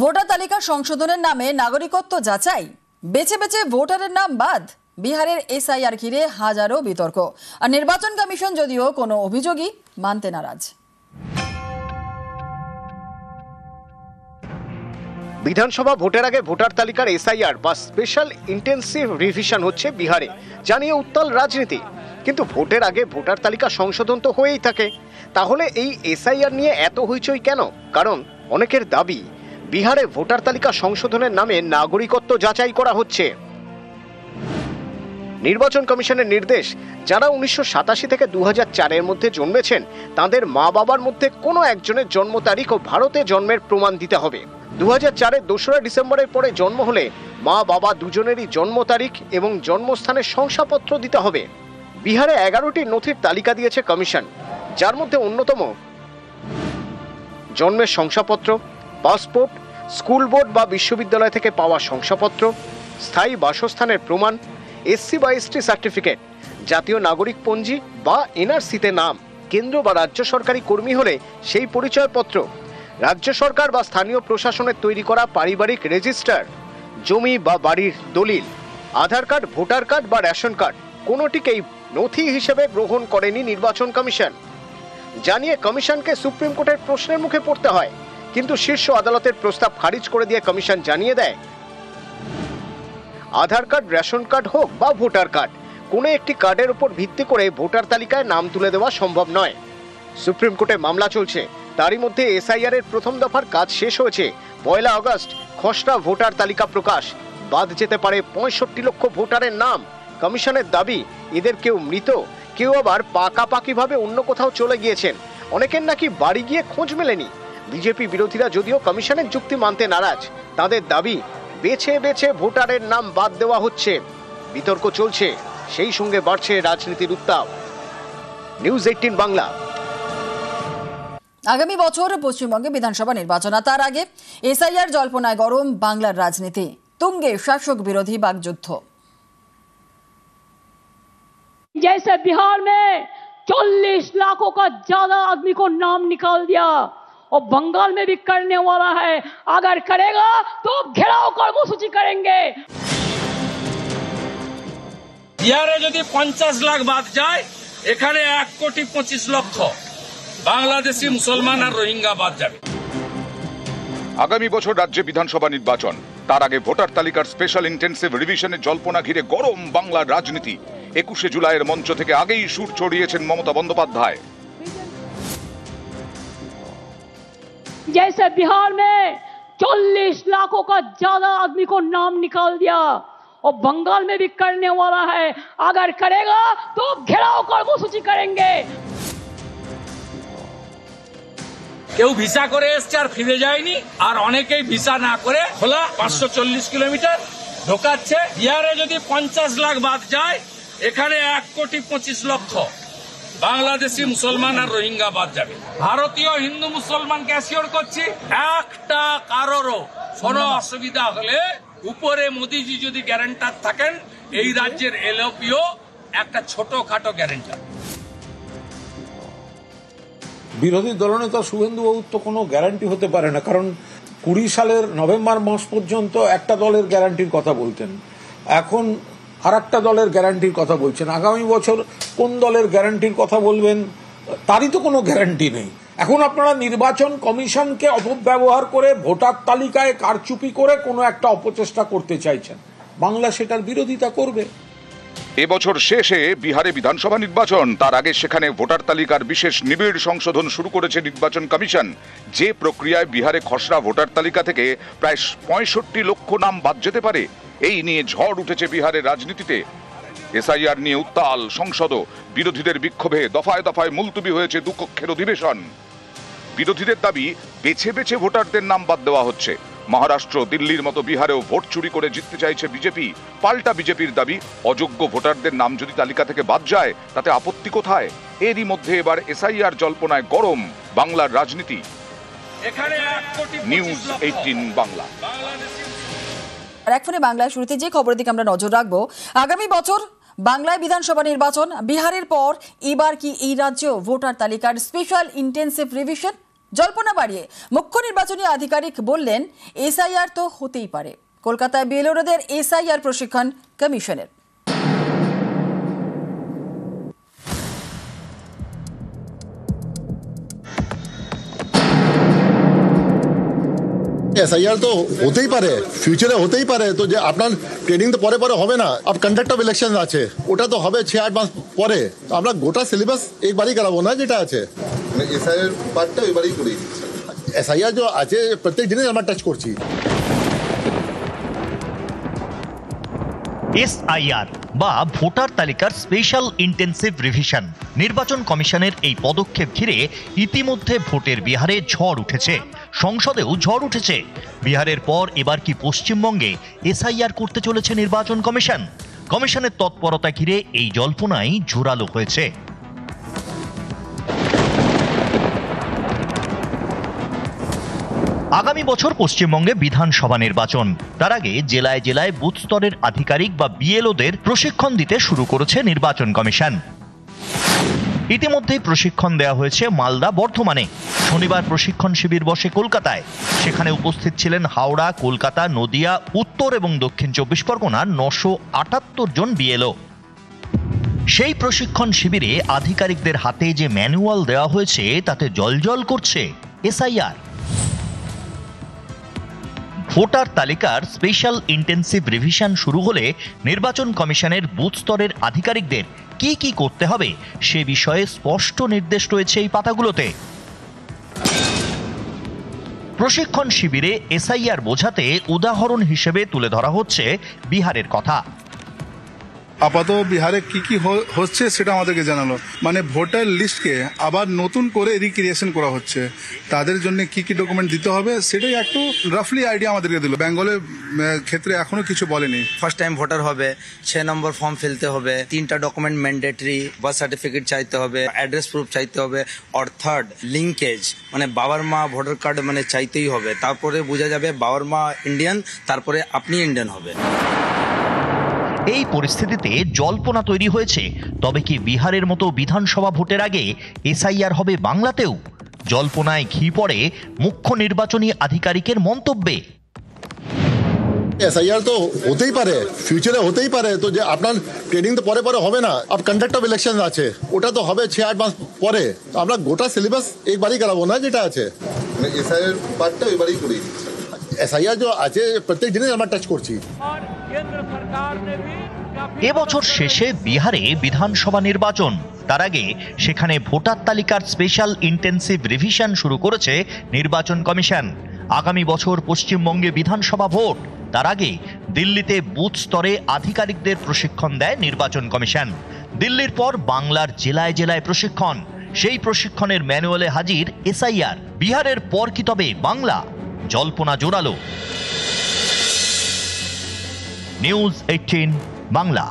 Voter তালিকা সংশোধনের নামে নাগরিকত্ব যাচাই, বেছে বেছে ভোটারের নাম বাদ। বিহারের এসআইআর ঘিরে হাজারো বিতর্ক, আর নির্বাচন কমিশন যদিও কোনো অভিযোগই মানতে নারাজ। বিধানসভা ভোটের আগে ভোটার তালিকার এসআইআর বা স্পেশাল ইন্টেন্সিভ রিভিশন হচ্ছে বিহারে, জানিয়ে উত্তাল রাজনীতি। কিন্তু ভোটের আগে ভোটার তালিকা সংশোধন তো হয়েই থাকে, তাহলে এই এসআইআর নিয়ে এত হইচই কেন? কারণ অনেকের দাবি বিহারে ভোটার তালিকা সংশোধনের নামে নাগরিকত্ব যাচাই করা হচ্ছে। নির্বাচন কমিশনের নির্দেশ, যারা 1987 থেকে 2004-এর মধ্যে জন্মেছেন তাদের মা বাবার মধ্যে কোনো একজনের জন্ম তারিখ ও ভারতে জন্মের প্রমাণ দিতে হবে। 2004-এর 2রা ডিসেম্বরের পরে জন্ম হলে মা বাবা দুজনেরই জন্ম তারিখ এবং জন্মস্থানের শংসাপত্র দিতে হবে। বিহারে 11টি নথির তালিকা দিয়েছে কমিশন, যার মধ্যে অন্যতম জন্মের শংসাপত্র, পাসপোর্ট, স্কুল বোর্ড বা বিশ্ববিদ্যালয় থেকে পাওয়া শংসাপত্র, স্থায়ী বাসস্থানের প্রমাণ, এসসি বা এসটি সার্টিফিকেট, জাতীয় নাগরিক পঞ্জি বা এনআরসিতে নাম, কেন্দ্র বা রাজ্য সরকারি কর্মী হলে সেই পরিচয়পত্র, রাজ্য সরকার বা স্থানীয় প্রশাসনের তৈরি করা পারিবারিক রেজিস্টার, জমি বা বাড়ির দলিল, আধার কার্ড, ভোটার কার্ড বা রেশন কার্ড কোনোটিকেই নথি হিসেবে গ্রহণ করেনি নির্বাচন কমিশন। জানিয়ে কমিশনকে সুপ্রিম কোর্টের প্রশ্নের মুখে পড়তে হয়, কিন্তু শীর্ষ আদালতের প্রস্তাব খারিজ করে দিয়ে কমিশন জানিয়ে দেয়, আধার কার্ড, রেশন কার্ড হোক বা ভোটার কার্ড, কোনো একটি কার্ডের উপর ভিত্তি করে ভোটার তালিকায় নাম তুলে দেওয়া সম্ভব নয়। সুপ্রিম কোর্টে মামলা চলছে, তারই মধ্যে এসআইআর এর প্রথম দফার কাজ শেষ হয়েছে। 1 আগস্ট খসড়া ভোটার তালিকা প্রকাশ, বাদ যেতে পারে 65 লক্ষ ভোটারের নাম। কমিশনের দাবি, এদের কেউ মৃত, কেউ আবার পাকাপাকিভাবে অন্য কোথাও চলে গিয়েছেন, অনেকের নাকি বাড়ি গিয়ে খোঁজ মেলেনি। বিজেপি বিরোধীরা যদিও কমিশনের যুক্তি মানতে নারাজ, তাদের দাবি বেছে বেছে ভোটারের নাম বাদ দেওয়া হচ্ছে। বিতর্ক চলছে, সেই সঙ্গে বাড়ছে রাজনীতির উত্তাপ। নিউজ 18 বাংলা। আগামী বছর পশ্চিমবঙ্গে বিধানসভা নির্বাচন, তার আগে এসআইআর জল্পনায় গরম বাংলার রাজনীতি, তুঙ্গে শাসক বিরোধী বাগযুদ্ধ। जैसे बिहार में 40 लाखों का ज्यादा आदमी को नाम निकाल दिया और बंगाल में भी करने वाला है, अगर करेगा तो घेराव कर्मसूची करेंगे। बिहारे यदि 50 लाख बाद जाए, एखाने 1,25,00,000 बांग्लादेशी मुसलमान और रोहिंगा बाद जाবে। আগামী বছর রাজ্যে বিধানসভা নির্বাচন, তার আগে ভোটার তালিকার স্পেশাল ইন্টেন্সিভ রিভিশনের জল্পনা ঘিরে গরম বাংলার রাজনীতি। 21শে জুলাইয়ের মঞ্চ থেকে আগেই সুর ছড়িয়েছেন মমতা বন্দ্যোপাধ্যায়। जैसे बिहार में 40 लाखों का ज्यादा आदमी को नाम निकाल दिया और बंगाल में भी करने वाला है, अगर करेगा तो घेराव कर्मसूची करेंगे। কেউ ভিসা করে এসছে আর ফিরে যায়নি, আর অনেকেই ভিসা না করে খোলা 540 কিলোমিটার ঢোকাচ্ছে। বিহারে যদি 50 লাখ বাদ যায়, এখানে 1,25,00,000 বাংলাদেশি মুসলমান আর রোহিঙ্গা বাদ যাবে। ভারতীয় হিন্দু মুসলমানকে অ্যাসিওর করছি, একটা কারোরও কোনো অসুবিধা হলে উপরে মোদিজি যদি গ্যারান্টার থাকেন, এই রাজ্যের এলওপিও একটা ছোটখাটো গ্যারান্টার। বিরোধী দলনেতা শুভেন্দুবাবুর তো কোনো গ্যারান্টি হতে পারে না, কারণ 20 সালের নভেম্বর মাস পর্যন্ত একটা দলের গ্যারান্টির কথা বলতেন, এখন আর একটা দলের গ্যারান্টির কথা বলছেন। আগামী বছর কোন দলের গ্যারান্টির কথা বলবেন তারই তো কোনো গ্যারান্টি নেই। এখন আপনারা নির্বাচন কমিশনকে অপব্যবহার করে ভোটার তালিকায় কারচুপি করে কোনো একটা অপচেষ্টা করতে চাইছেন, বাংলা সেটার বিরোধিতা করবে। এবছর শেষে বিহারে বিধানসভা নির্বাচন, তার আগে সেখানে ভোটার তালিকার বিশেষ নিবিড় সংশোধন শুরু করেছে নির্বাচন কমিশন। যে প্রক্রিয়ায় বিহারে খসড়া ভোটার তালিকা থেকে প্রায় 65 লক্ষ নাম বাদ যেতে পারে, এই নিয়ে ঝড় উঠেছে বিহারের রাজনীতিতে। এসআইআর নিয়ে উত্তাল সংসদ, বিরোধীদের বিক্ষোভে দফায় দফায় মুলতবি হয়েছে দুকক্ষের অধিবেশন। বিরোধীদের দাবি বেছে বেছে ভোটারদের নাম বাদ দেওয়া হচ্ছে। মহারাষ্ট্র, দিল্লির মতো বিহারেও ভোট চুরি করে জিততে চাইছে বিজেপি। পাল্টা বিজেপির দাবি, অযোগ্য ভোটারদের নাম যদি তালিকা থেকে বাদ যায় তাতে আপত্তি কোথায়? এরই মধ্যে এবার এসআইআর জল্পনায় গরম বাংলার রাজনীতি। নিউজ 18 বাংলা। আর এখনই বাংলায় শুরুতে যে খবরের দিকে আমরা নজর রাখবো, আগামী বছর বাংলায় বিধানসভা নির্বাচন, বিহারের পর এবার কি এই রাজ্যেও ভোটার তালিকার স্পেশাল ইন্টেন্সিভ রিভিশন? জল্পনা বাড়িয়ে মুখ্য নির্বাচনী আধিকারিক বললেন এসআইআর তো হতেই পারে। কলকাতায় বিএলওদের এসআইআর প্রশিক্ষণ কমিশনের। এসআইআর তো হতেই পারে, ফিউচারে হতেই পারে। তো যে আপনার ট্রেনিং তো পরে পরে হবে না, আপ কন্ডাক্ট অফ ইলেকশন আছে, ওটা তো হবে 6-8 মাস পরে। আমরা গোটা সিলেবাস একবারই করাবো না, যেটা আছে এসআইআর পার্টটা এবারই করে দিচ্ছি। এসআইআর যে আছে প্রত্যেক জিনিস আমরা টাচ করছি। এসআইআর বা ভোটার তালিকার স্পেশাল ইন্টেন্সিভ রিভিশন। নির্বাচন কমিশনের এই পদক্ষেপ ঘিরে ইতিমধ্যে ভোটের বিহারে ঝড় উঠেছে, সংসদেও ঝড় উঠেছে। বিহারের পর এবার কি পশ্চিমবঙ্গে এসআইআর করতে চলেছে নির্বাচন কমিশন? কমিশনের তৎপরতা ঘিরে এই জল্পনাই জোরালো হয়েছে। আগামী বছর পশ্চিমবঙ্গে বিধানসভা নির্বাচন। তার আগে জেলায় জেলায় বুথ স্তরের আধিকারিক বা বিএলওদের প্রশিক্ষণ দিতে শুরু করেছে নির্বাচন কমিশন। ইতিমধ্যেই প্রশিক্ষণ দেওয়া হয়েছে মালদা, বর্ধমানে। শনিবার প্রশিক্ষণ শিবির বসে কলকাতায়। সেখানে উপস্থিত ছিলেন হাওড়া, কলকাতা, নদিয়া, উত্তর এবং দক্ষিণ 24 পরগনার 978 জন বিএলও। সেই প্রশিক্ষণ শিবিরে আধিকারিকদের হাতে যে ম্যানুয়াল দেওয়া হয়েছে তাতে জলজল করছে এসআইআর। ভোটার তালিকার স্পেশাল ইন্টেন্সিভ রিভিশন শুরু হলে নির্বাচন কমিশনের বুথ স্তরের আধিকারিকদের কি কি করতে হবে সে বিষয়ে স্পষ্ট নির্দেশ রয়েছে এই পাতাগুলোতে। প্রশিক্ষণ শিবিরে এসআইআর বোঝাতে উদাহরণ হিসেবে তুলে ধরা হচ্ছে বিহারের কথা। আপাতত বিহারে কি কি হচ্ছে সেটা আমাদেরকে জানালো, মানে ভোটার লিস্টকে আবার নতুন করে রিক্রিয়েশন করা হচ্ছে। তাদের জন্য কি কি ডকুমেন্ট দিতে হবে সেটাই একটু রাফলি আইডিয়া আমাদেরকে দিল। বেঙ্গলের ক্ষেত্রে এখনো কিছু বলেনি। ফার্স্ট টাইম ভোটার হবে, 6 নম্বর ফর্ম ফেলতে হবে, 3টা ডকুমেন্ট ম্যান্ডেটরি, বার্থ সার্টিফিকেট চাইতে হবে, অ্যাড্রেস প্রুফ চাইতে হবে, আর থার্ড লিঙ্কেজ মানে বাবার মা ভোটার কার্ড মানে চাইতেই হবে। তারপরে বোঝা যাবে বাবার মা ইন্ডিয়ান, তারপরে আপনি ইন্ডিয়ান হবে। এই পরিস্থিতিতে জল্পনা তৈরি হয়েছে, তবে কি বিহারের মতো বিধানসভা ভোটের আগে এসআইআর হবে বাংলাতেও? জল্পনায় ঘি পড়ে মুখ্য নির্বাচনী আধিকারিকের মন্তব্যে। এসআইআর তো হতেই পারে, ফিউচারে হতেই পারে। তো যে আপনার ট্রেনিং তো পরে পরে হবে না, আপ কন্ডাক্ট অফ ইলেকশন আছে, ওটা তো হবে 6-8 মাস পরে। আমরা গোটা সিলেবাস একবারই করাবো না, যেটা আছে এসআইআর পার্টটা এবারই করে দিচ্ছি। এসআইআর যে আছে প্রত্যেক জিনিস আমরা টাচ করছি। এবছর শেষে বিহারে বিধানসভা নির্বাচন। তার আগে সেখানে ভোটার তালিকার স্পেশাল ইন্টেন্সিভ রিভিশন শুরু করেছে নির্বাচন কমিশন। আগামী বছর পশ্চিমবঙ্গে বিধানসভা ভোট। তার আগে দিল্লিতে বুথ স্তরে আধিকারিকদের প্রশিক্ষণ দেয় নির্বাচন কমিশন। দিল্লির পর বাংলার জেলায় জেলায় প্রশিক্ষণ। সেই প্রশিক্ষণের ম্যানুয়ালে হাজির এসআইআর। বিহারের পর কি তবে বাংলা? জল্পনা জোরালো। নিউজ 18 বাংলা।